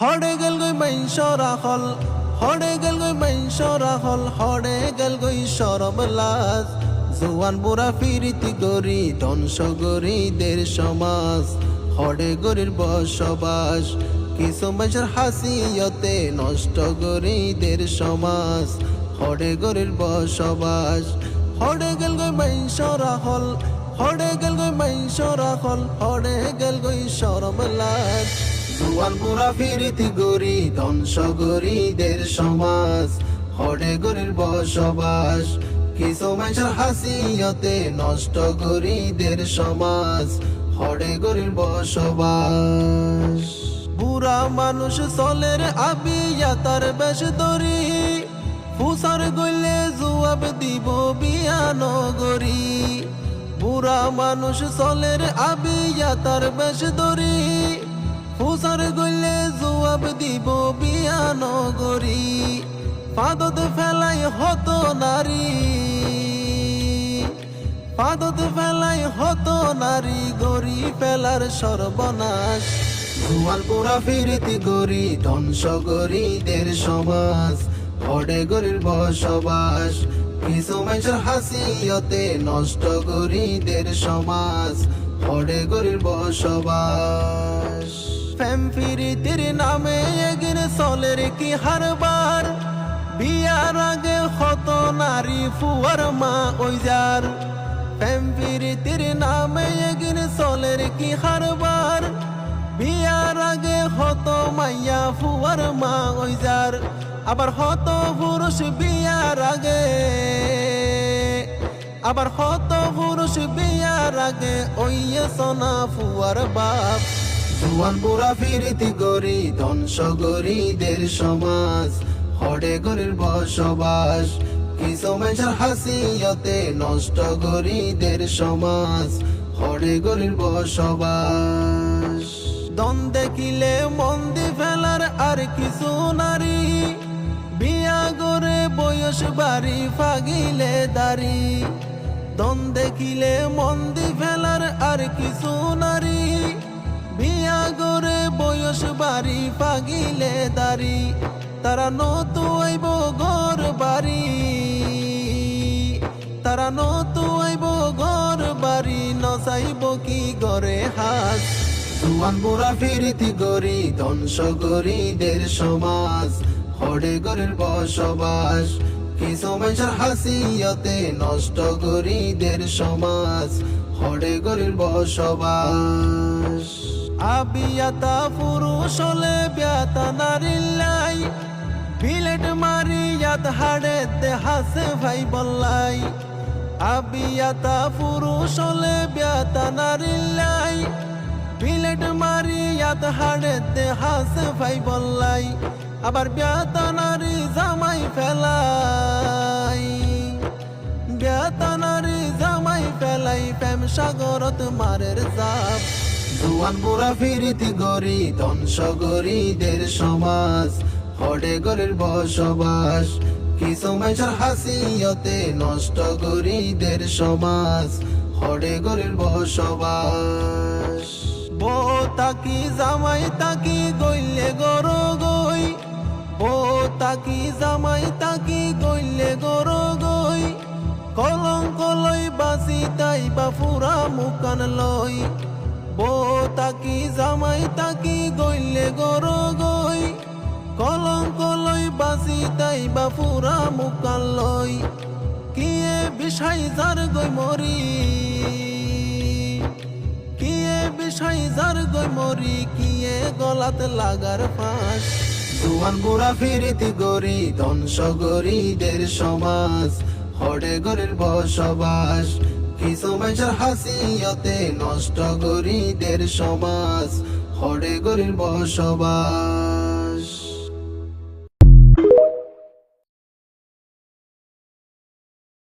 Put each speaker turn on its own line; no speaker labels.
হড়ে গেল গই মাইনসরা হল, হড়ে গেল গই মাইনসরা হল, হড়ে গেল গই সরব লাজ। জোয়ান বুড়া ফিরিতি গরি ধ্বংস গরিদের সমাজ। হড়ে গরির বসবাস কিছু মানুষের হাসিয়তে নষ্ট গরিদের সমাজ। হড়ে গরির বসবাস হড়ে গেল গই মাইনসরা হল, হড়ে গেল গই মাইনসরা হল, হড়ে গেল গই সরব লাজ। জোয়ান বুড়া ফিরিতি গরি ধ্বংস গরিদের সমাজ। হড়ে গরির বসবাস কিছু মানুষের হাসিয়তে নষ্ট গরিদের সমাজ। হড়ে গরির বসবাস বুড়া মানুষ চলের আবিয়া তার বেশ দরি। ফুসার গইলে জুয়াব দিব বিয়ানগরি। বুড়া মানুষ চলের আবিয়া তার বেশ দরি। ফুসার গইলে জবাব দিব বিয়ানগরি। পাদত ফেলাই হত নারী, পাদত ফেলাই হত নারী, গরি ফেলার সর্বনাশ। জোয়ান বুড়া ফিরিতি গরি ধ্বংস গরিদের সমাজ। হড়ে গরির বসবাস কিছু মানুষের হাসিয়তে নষ্ট গরিদের সমাজ। হড়ে গরির বসবাস প্রেম প্রীতির নামে এগিয়ে চলের কি হারবার। বিয়ার আগে হত নারী ফুয়ার মা ওইজার। প্রেম প্রীতির নামে এগিয়ে চলের কি হারবার। বিয়ার আগে হত মাইয়া ফুয়ার মা ওইজার। আবার হত পুরুষ বিয়ার আগে, আবার হত পুরুষ বিয়ার আগে ওইয়ে সোনা ফুয়ার বাপ। জোয়ান বুড়া ফিরিতি গরি ধ্বংস গরিদের সমাজ। হড়ে গরির বসবাস কিছু মানুষের হাসিয়তে নষ্ট গরিদের সমাজ। হড়ে গরির বসবাস দন দেখিলে মন্দি ফেলার আর কিছু নারী। বিয়া গরে বয়স বাড়ি ফাগিলে দাড়ি। দন দেখিলে মন্দি ফেলার আর কিছু নারী। বিয়া গরে বয়স বাড়ি ফাগিলে দাড়ি। তারা নতু আইব ঘর বাড়ি, তারা নতু আইব ঘর বাড়ি, নচাইব কি গরে হাত। জোয়ান বুড়া ফিরিতি গরি ধ্বংস গরিদের সমাজ। হড়ে গরির বসবাস কিছু মানুষের হাসিয়তে নষ্ট গরিদের সমাজ। হড়ে গরির বসবাস আবিয়াতা পুরুষ হলে ব্যাতা নারিল্লাই। বিলেট মারিয়াত হাড়ে দেহাসে ভাই বল্লাই। আবিয়াতা পুরুষ হলে ব্যাতা নারিল্লাই। বিলেট মারিয়াত হাড়ে দেহাসে ভাই বল্লাই। আবার ব্যাতা নারী জামাই ফেলাই, ব্যাতা নারী জামাই ফেলাই। প্রেম সাগরত মারের জাপ। জোয়ান বুড়া ফিরিতি গরি ধ্বংস গরিদের সমাজ। হড়ে গরির বসবাস কিছু মানুষের হাসিয়তে নষ্ট গরিদের সমাজ। হড়ে গরির বসবাস বউ তাকি জামাই তাকি গইলে গর গই। বউ তাকি জামাই তাকি গইলে গর গই। কলঙ্ক লই বাঁচি তাই বা ফুরা মুকান লই। বউ তাকি জামাই তাকি গইলে গর গই। কলঙ্ক লই বাঁচি তাই বা ফুরা মুকান লই। কিয়ে বিষাই যার গই মরি, কিয়ে বিষাই যার গই মরি, কিয়ে গলাত লাগার ফাঁস। জোয়ান বুড়া ফিরিতি গরি ধ্বংস গরিদের সমাজ। হড়ে গরির বসবাস কিছু মানুষের হাসিয়তে নষ্ট গরিদের সমাজ। হড়ে গরির বসবাস।